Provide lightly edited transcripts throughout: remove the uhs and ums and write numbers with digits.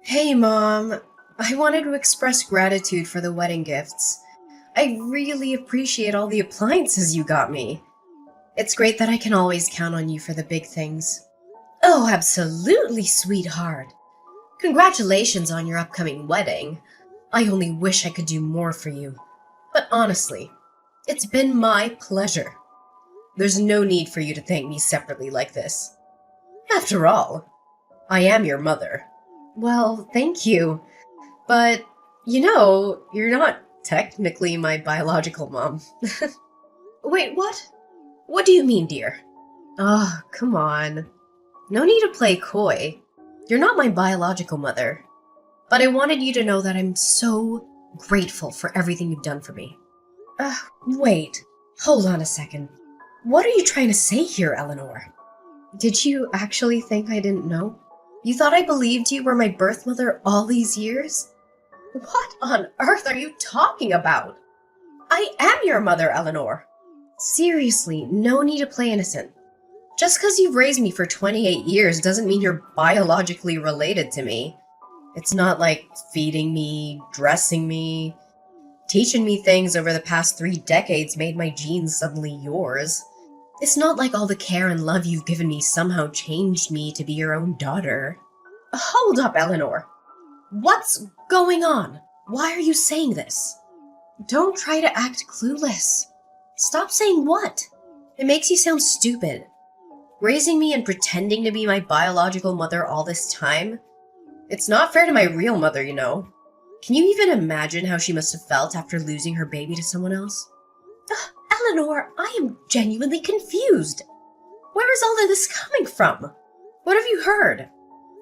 Hey, Mom. I wanted to express gratitude for the wedding gifts. I really appreciate all the appliances you got me. It's great that I can always count on you for the big things. Oh, absolutely, sweetheart. Congratulations on your upcoming wedding. I only wish I could do more for you. But honestly, it's been my pleasure. There's no need for you to thank me separately like this. After all, I am your mother. Well, thank you. But, you're not technically my biological mom. Wait, what? What do you mean, dear? Oh, come on. No need to play coy. You're not my biological mother. But I wanted you to know that I'm so grateful for everything you've done for me. Wait. Hold on a second. What are you trying to say here, Eleanor? Did you actually think I didn't know? You thought I believed you were my birth mother all these years? What on earth are you talking about? I am your mother, Eleanor. Seriously, no need to play innocent. Just because you've raised me for 28 years doesn't mean you're biologically related to me. It's not like feeding me, dressing me, teaching me things over the past 3 decades made my genes suddenly yours. It's not like all the care and love you've given me somehow changed me to be your own daughter. Hold up, Eleanor. What's going on? Why are you saying this? Don't try to act clueless. Stop saying what? It makes you sound stupid. Raising me and pretending to be my biological mother all this time? It's not fair to my real mother, you know. Can you even imagine how she must have felt after losing her baby to someone else? Eleanor, I am genuinely confused. Where is all of this coming from? What have you heard?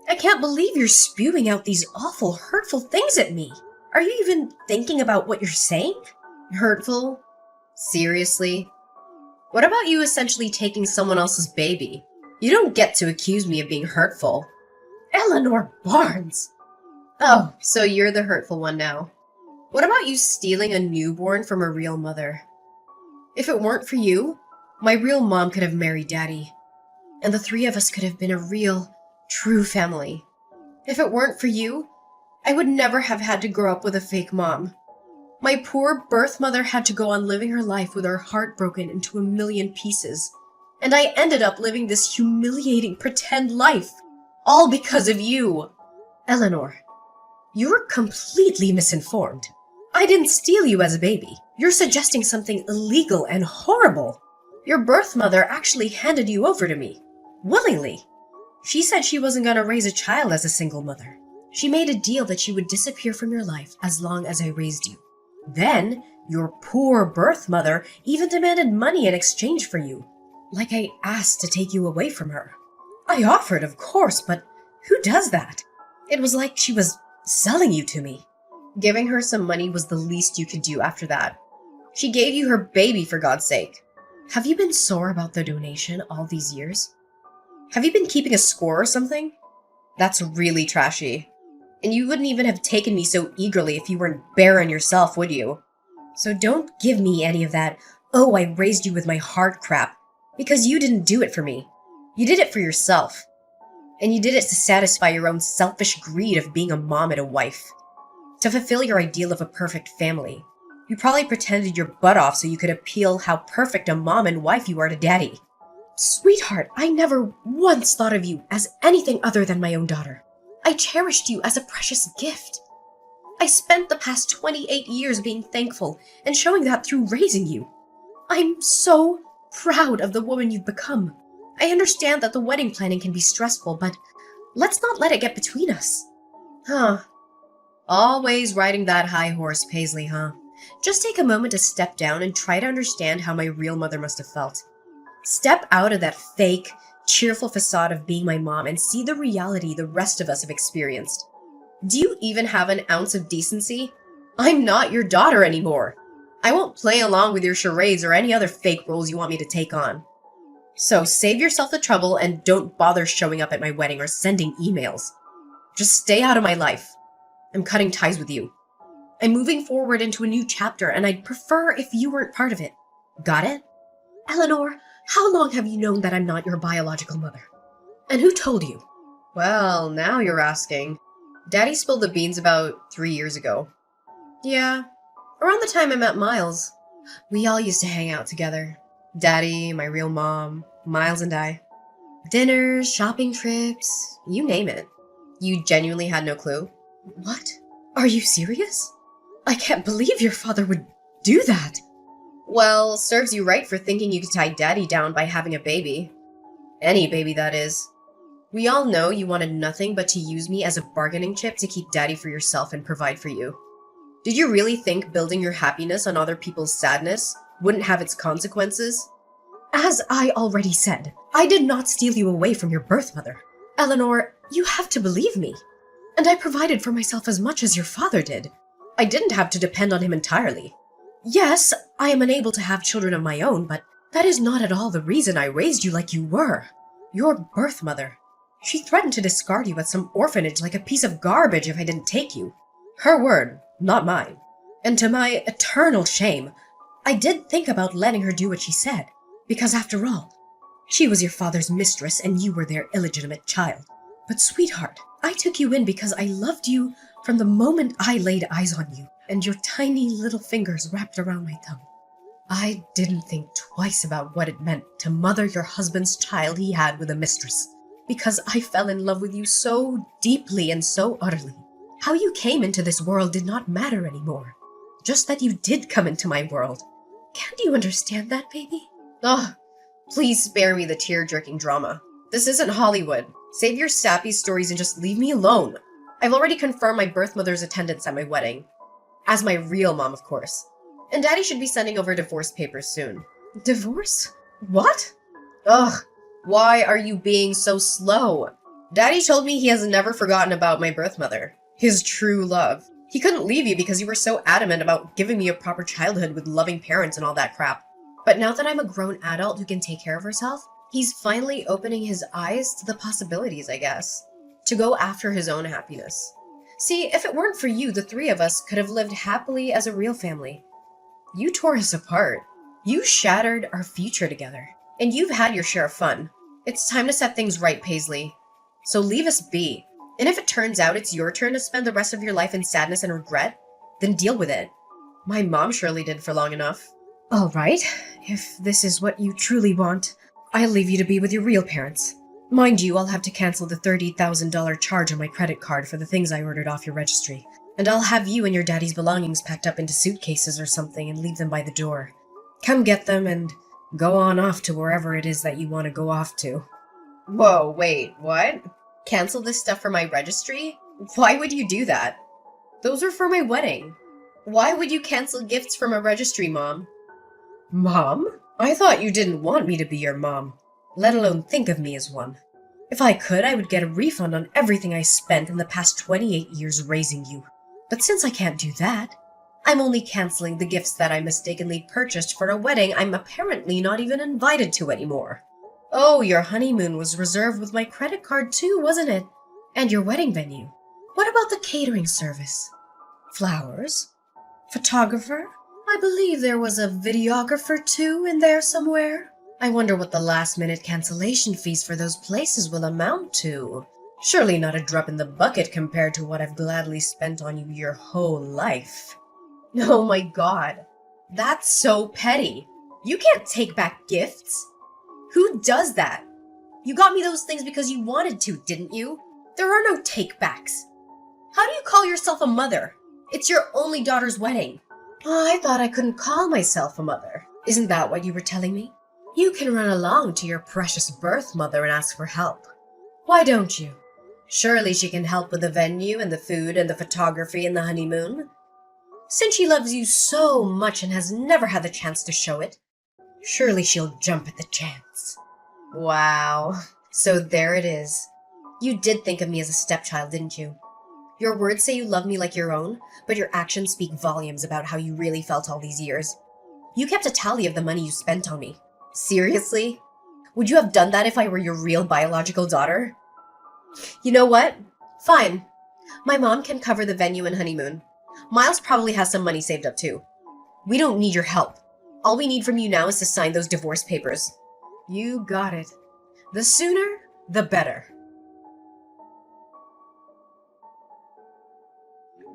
I can't believe you're spewing out these awful, hurtful things at me. Are you even thinking about what you're saying? Hurtful? Seriously? What about you essentially taking someone else's baby? You don't get to accuse me of being hurtful. Eleanor Barnes! Oh, so you're the hurtful one now. What about you stealing a newborn from a real mother? If it weren't for you, my real mom could have married Daddy, and the three of us could have been a real, true family. If it weren't for you, I would never have had to grow up with a fake mom. My poor birth mother had to go on living her life with her heart broken into a million pieces, and I ended up living this humiliating pretend life, all because of you. Eleanor, you're completely misinformed. I didn't steal you as a baby. You're suggesting something illegal and horrible. Your birth mother actually handed you over to me. Willingly. She said she wasn't going to raise a child as a single mother. She made a deal that she would disappear from your life as long as I raised you. Then, your poor birth mother even demanded money in exchange for you. Like I asked to take you away from her. I offered, of course, but who does that? It was like she was selling you to me. Giving her some money was the least you could do after that. She gave you her baby, for God's sake. Have you been sore about the donation all these years? Have you been keeping a score or something? That's really trashy. And you wouldn't even have taken me so eagerly if you weren't barren yourself, would you? So don't give me any of that, oh, I raised you with my heart crap, because you didn't do it for me. You did it for yourself. And you did it to satisfy your own selfish greed of being a mom and a wife. To fulfill your ideal of a perfect family. You probably pretended your butt off so you could appeal how perfect a mom and wife you are to Daddy. Sweetheart, I never once thought of you as anything other than my own daughter. I cherished you as a precious gift. I spent the past 28 years being thankful and showing that through raising you. I'm so proud of the woman you've become. I understand that the wedding planning can be stressful, but let's not let it get between us. Huh. Always riding that high horse, Paisley, huh? Just take a moment to step down and try to understand how my real mother must have felt. Step out of that fake, cheerful facade of being my mom and see the reality the rest of us have experienced. Do you even have an ounce of decency? I'm not your daughter anymore. I won't play along with your charades or any other fake roles you want me to take on. So save yourself the trouble and don't bother showing up at my wedding or sending emails. Just stay out of my life. I'm cutting ties with you. I'm moving forward into a new chapter, and I'd prefer if you weren't part of it. Got it? Eleanor, how long have you known that I'm not your biological mother? And who told you? Well, now you're asking. Daddy spilled the beans about 3 years ago. Yeah, around the time I met Miles. We all used to hang out together. Daddy, my real mom, Miles and I. Dinners, shopping trips, you name it. You genuinely had no clue? What? Are you serious? I can't believe your father would do that. Well, serves you right for thinking you could tie Daddy down by having a baby. Any baby, that is. We all know you wanted nothing but to use me as a bargaining chip to keep Daddy for yourself and provide for you. Did you really think building your happiness on other people's sadness wouldn't have its consequences? As I already said, I did not steal you away from your birth mother. Eleanor, you have to believe me. And I provided for myself as much as your father did. I didn't have to depend on him entirely. Yes, I am unable to have children of my own, but that is not at all the reason I raised you like you were. Your birth mother. She threatened to discard you at some orphanage like a piece of garbage if I didn't take you. Her word, not mine. And to my eternal shame, I did think about letting her do what she said, because after all, she was your father's mistress and you were their illegitimate child. But sweetheart, I took you in because I loved you from the moment I laid eyes on you and your tiny little fingers wrapped around my tongue. I didn't think twice about what it meant to mother your husband's child he had with a mistress, because I fell in love with you so deeply and so utterly. How you came into this world did not matter anymore. Just that you did come into my world. Can't you understand that, baby? Ugh, please spare me the tear-jerking drama. This isn't Hollywood. Save your sappy stories and just leave me alone. I've already confirmed my birth mother's attendance at my wedding. As my real mom, of course. And Daddy should be sending over divorce papers soon. Divorce? What? Ugh, why are you being so slow? Daddy told me he has never forgotten about my birth mother. His true love. He couldn't leave you because you were so adamant about giving me a proper childhood with loving parents and all that crap. But now that I'm a grown adult who can take care of herself, he's finally opening his eyes to the possibilities, I guess. To go after his own happiness. See, if it weren't for you, the three of us could have lived happily as a real family. You tore us apart. You shattered our future together. And you've had your share of fun. It's time to set things right, Paisley. So leave us be. And if it turns out it's your turn to spend the rest of your life in sadness and regret, then deal with it. My mom surely did for long enough. All right, if this is what you truly want, I'll leave you to be with your real parents. Mind you, I'll have to cancel the $30,000 charge on my credit card for the things I ordered off your registry. And I'll have you and your daddy's belongings packed up into suitcases or something and leave them by the door. Come get them and go on off to wherever it is that you want to go off to. Whoa, wait, what? Cancel this stuff for my registry? Why would you do that? Those are for my wedding. Why would you cancel gifts from a registry, Mom? Mom? I thought you didn't want me to be your mom, let alone think of me as one. If I could, I would get a refund on everything I spent in the past 28 years raising you. But since I can't do that, I'm only canceling the gifts that I mistakenly purchased for a wedding I'm apparently not even invited to anymore. Oh, your honeymoon was reserved with my credit card too, wasn't it? And your wedding venue. What about the catering service? Flowers? Photographer? I believe there was a videographer too in there somewhere. I wonder what the last-minute cancellation fees for those places will amount to. Surely not a drop in the bucket compared to what I've gladly spent on you your whole life. Oh my god, that's so petty. You can't take back gifts. Who does that? You got me those things because you wanted to, didn't you? There are no take-backs. How do you call yourself a mother? It's your only daughter's wedding. Oh, I thought I couldn't call myself a mother. Isn't that what you were telling me? You can run along to your precious birth mother and ask for help. Why don't you? Surely she can help with the venue and the food and the photography and the honeymoon. Since she loves you so much and has never had the chance to show it, surely she'll jump at the chance. Wow. So there it is. You did think of me as a stepchild, didn't you? Your words say you love me like your own, but your actions speak volumes about how you really felt all these years. You kept a tally of the money you spent on me. Seriously? Would you have done that if I were your real biological daughter? You know what? Fine. My mom can cover the venue and honeymoon. Miles probably has some money saved up too. We don't need your help. All we need from you now is to sign those divorce papers. You got it. The sooner, the better.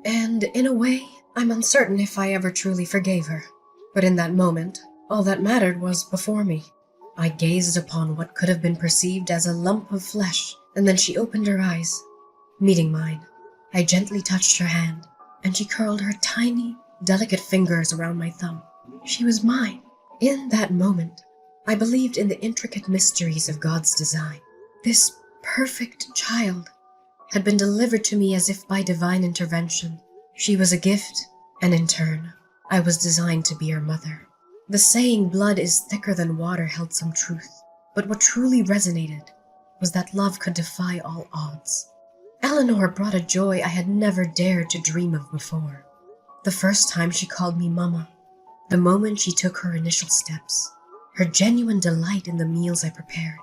And in a way, I'm uncertain if I ever truly forgave her. But in that moment, all that mattered was before me. I gazed upon what could have been perceived as a lump of flesh, and then she opened her eyes, meeting mine. I gently touched her hand, and she curled her tiny, delicate fingers around my thumb. She was mine. In that moment, I believed in the intricate mysteries of God's design. This perfect child had been delivered to me as if by divine intervention. She was a gift, and in turn, I was designed to be her mother. The saying, blood is thicker than water, held some truth, but what truly resonated was that love could defy all odds. Eleanor brought a joy I had never dared to dream of before. The first time she called me Mama, the moment she took her initial steps, her genuine delight in the meals I prepared.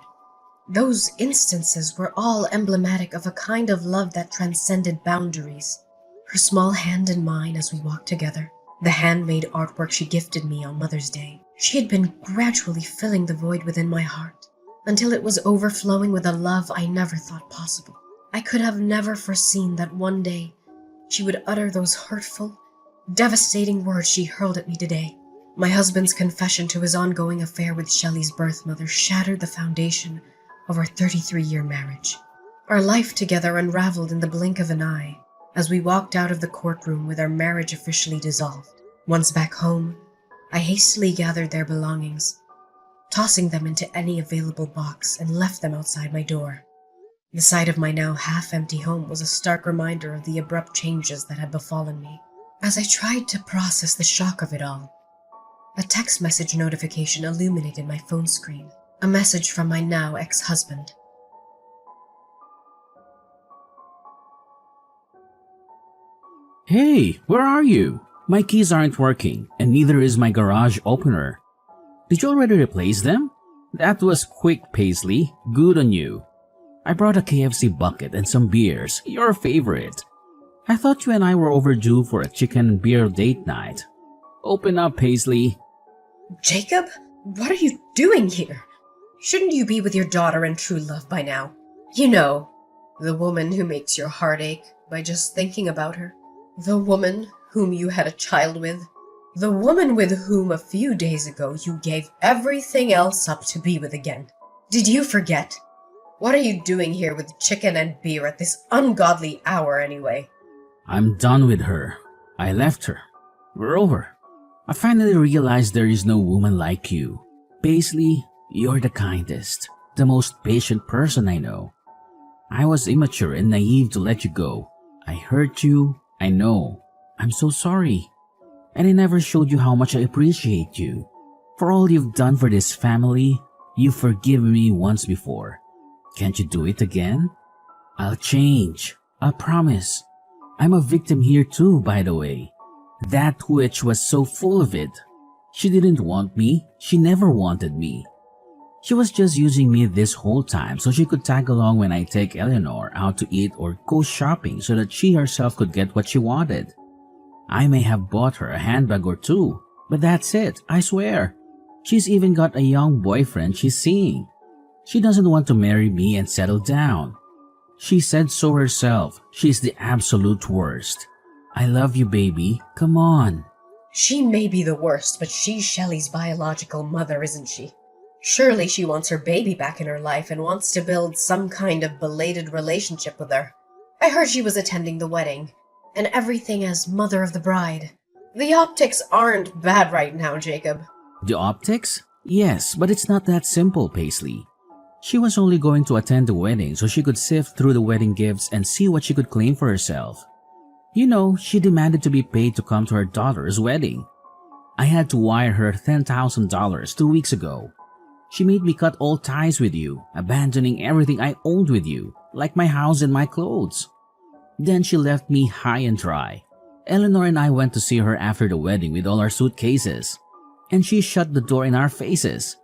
Those instances were all emblematic of a kind of love that transcended boundaries. Her small hand in mine as we walked together, the handmade artwork she gifted me on Mother's Day. She had been gradually filling the void within my heart, until it was overflowing with a love I never thought possible. I could have never foreseen that one day she would utter those hurtful, devastating words she hurled at me today. My husband's confession to his ongoing affair with Shelley's birth mother shattered the foundation of our 33-year marriage. Our life together unraveled in the blink of an eye as we walked out of the courtroom with our marriage officially dissolved. Once back home, I hastily gathered their belongings, tossing them into any available box, and left them outside my door. The sight of my now half-empty home was a stark reminder of the abrupt changes that had befallen me. As I tried to process the shock of it all, a text message notification illuminated my phone screen. A message from my now ex-husband. Hey, where are you? My keys aren't working, and neither is my garage opener. Did you already replace them? That was quick, Paisley. Good on you. I brought a KFC bucket and some beers, your favorite. I thought you and I were overdue for a chicken and beer date night. Open up, Paisley. Jacob, what are you doing here? Shouldn't you be with your daughter and true love by now? You know, the woman who makes your heart ache by just thinking about her. The woman whom you had a child with. The woman with whom a few days ago you gave everything else up to be with again. Did you forget? What are you doing here with chicken and beer at this ungodly hour anyway? I'm done with her. I left her. We're over. I finally realized there is no woman like you. Paisley, you're the kindest, the most patient person I know. I was immature and naive to let you go. I hurt you, I know. I'm so sorry. And I never showed you how much I appreciate you. For all you've done for this family, you've forgiven me once before. Can't you do it again? I'll change. I promise. I'm a victim here too, by the way. That witch was so full of it. She didn't want me. She never wanted me. She was just using me this whole time so she could tag along when I take Eleanor out to eat or go shopping so that she herself could get what she wanted. I may have bought her a handbag or two, but that's it, I swear. She's even got a young boyfriend she's seeing. She doesn't want to marry me and settle down. She said so herself. She's the absolute worst. I love you, baby. Come on. She may be the worst, but she's Shelley's biological mother, isn't she? Surely she wants her baby back in her life and wants to build some kind of belated relationship with her. I heard she was attending the wedding, and everything as mother of the bride. The optics aren't bad right now, Jacob. The optics? Yes, but it's not that simple, Paisley. She was only going to attend the wedding so she could sift through the wedding gifts and see what she could claim for herself. You know, she demanded to be paid to come to her daughter's wedding. I had to wire her $10,000 2 weeks ago. She made me cut all ties with you, abandoning everything I owned with you, like my house and my clothes. Then she left me high and dry. Eleanor and I went to see her after the wedding with all our suitcases, and she shut the door in our faces.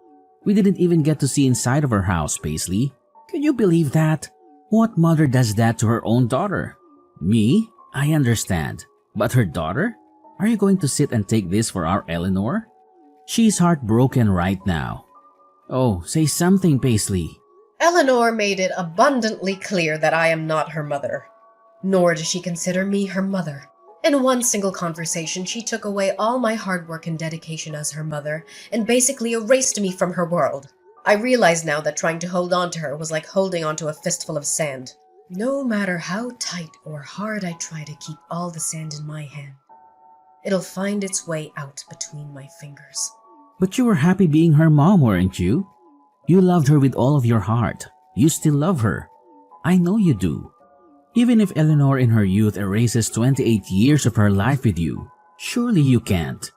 We didn't even get to see inside of her house, Paisley. Can you believe that? What mother does that to her own daughter? Me? I understand. But her daughter? Are you going to sit and take this for our Eleanor? She's heartbroken right now. Oh, say something, Paisley. Eleanor made it abundantly clear that I am not her mother. Nor does she consider me her mother. In one single conversation, she took away all my hard work and dedication as her mother and basically erased me from her world. I realize now that trying to hold on to her was like holding onto a fistful of sand. No matter how tight or hard I try to keep all the sand in my hand, it'll find its way out between my fingers. But you were happy being her mom, weren't you? You loved her with all of your heart. You still love her. I know you do. Even if Eleanor in her youth erases 28 years of her life with you, surely you can't.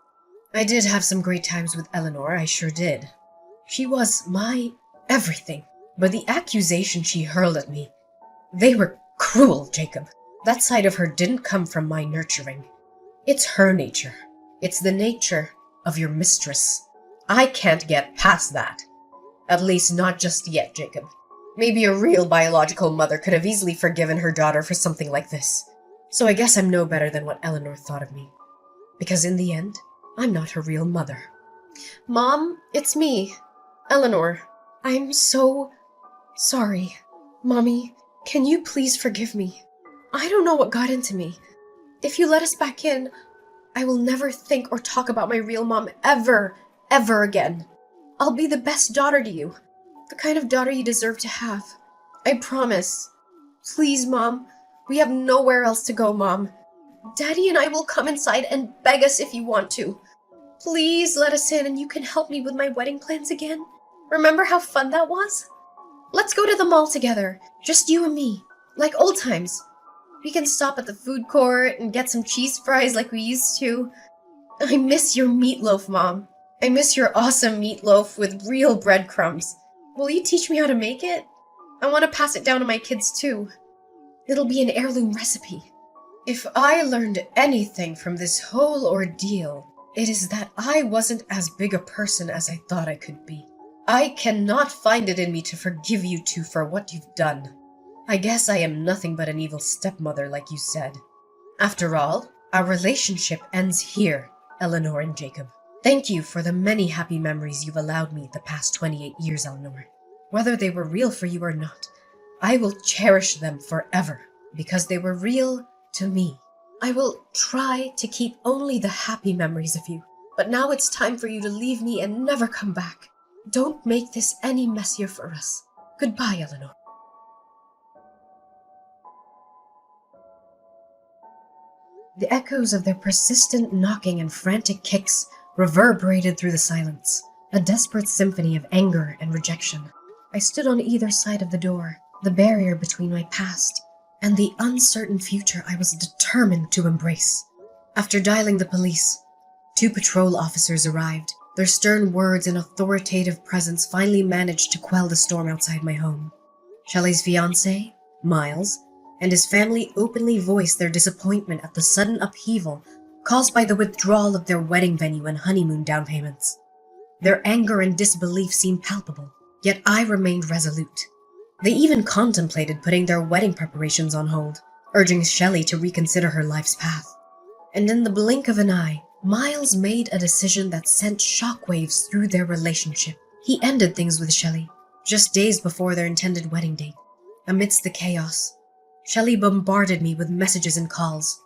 I did have some great times with Eleanor, I sure did. She was my everything. But the accusations she hurled at me, they were cruel, Jacob. That side of her didn't come from my nurturing. It's her nature. It's the nature of your mistress. I can't get past that. At least not just yet, Jacob. Maybe a real biological mother could have easily forgiven her daughter for something like this. So I guess I'm no better than what Eleanor thought of me. Because in the end, I'm not her real mother. Mom, it's me, Eleanor. I'm so sorry. Mommy, can you please forgive me? I don't know what got into me. If you let us back in, I will never think or talk about my real mom ever again. I'll be the best daughter to you. The kind of daughter you deserve to have. I promise. Please, Mom. We have nowhere else to go, Mom. Daddy and I will come inside and beg us if you want to. Please let us in and you can help me with my wedding plans again. Remember how fun that was? Let's go to the mall together. Just you and me. Like old times. We can stop at the food court and get some cheese fries like we used to. I miss your meatloaf, Mom. I miss your awesome meatloaf with real breadcrumbs. Will you teach me how to make it? I want to pass it down to my kids too. It'll be an heirloom recipe. If I learned anything from this whole ordeal, it is that I wasn't as big a person as I thought I could be. I cannot find it in me to forgive you two for what you've done. I guess I am nothing but an evil stepmother, like you said. After all, our relationship ends here, Eleanor and Jacob. Thank you for the many happy memories you've allowed me the past 28 years, Eleanor. Whether they were real for you or not, I will cherish them forever because they were real to me. I will try to keep only the happy memories of you, but now it's time for you to leave me and never come back. Don't make this any messier for us. Goodbye, Eleanor. The echoes of their persistent knocking and frantic kicks reverberated through the silence, a desperate symphony of anger and rejection. I stood on either side of the door, the barrier between my past and the uncertain future I was determined to embrace. After dialing the police, 2 patrol officers arrived. Their stern words and authoritative presence finally managed to quell the storm outside my home. Shelley's fiancé, Miles, and his family openly voiced their disappointment at the sudden upheaval caused by the withdrawal of their wedding venue and honeymoon down payments. Their anger and disbelief seemed palpable, yet I remained resolute. They even contemplated putting their wedding preparations on hold, urging Shelley to reconsider her life's path. And in the blink of an eye, Miles made a decision that sent shockwaves through their relationship. He ended things with Shelley, just days before their intended wedding date. Amidst the chaos, Shelley bombarded me with messages and calls,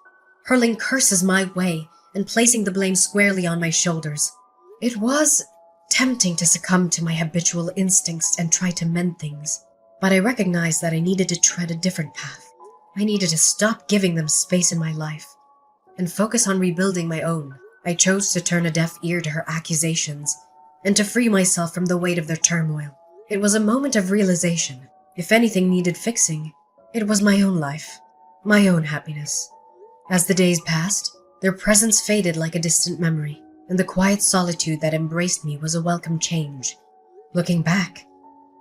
hurling curses my way and placing the blame squarely on my shoulders. It was tempting to succumb to my habitual instincts and try to mend things, but I recognized that I needed to tread a different path. I needed to stop giving them space in my life and focus on rebuilding my own. I chose to turn a deaf ear to her accusations and to free myself from the weight of their turmoil. It was a moment of realization. If anything needed fixing, it was my own life, my own happiness. As the days passed, their presence faded like a distant memory, and the quiet solitude that embraced me was a welcome change. Looking back,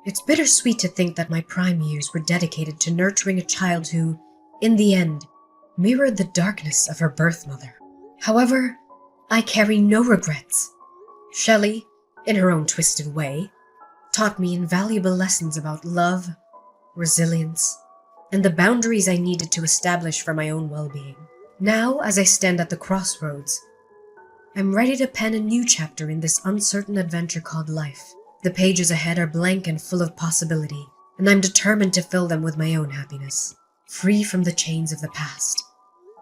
it's bittersweet to think that my prime years were dedicated to nurturing a child who, in the end, mirrored the darkness of her birth mother. However, I carry no regrets. Shelley, in her own twisted way, taught me invaluable lessons about love, resilience, and the boundaries I needed to establish for my own well-being. Now, as I stand at the crossroads, I'm ready to pen a new chapter in this uncertain adventure called life. The pages ahead are blank and full of possibility, and I'm determined to fill them with my own happiness, free from the chains of the past.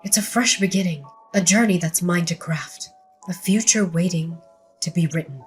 It's a fresh beginning, a journey that's mine to craft, a future waiting to be written.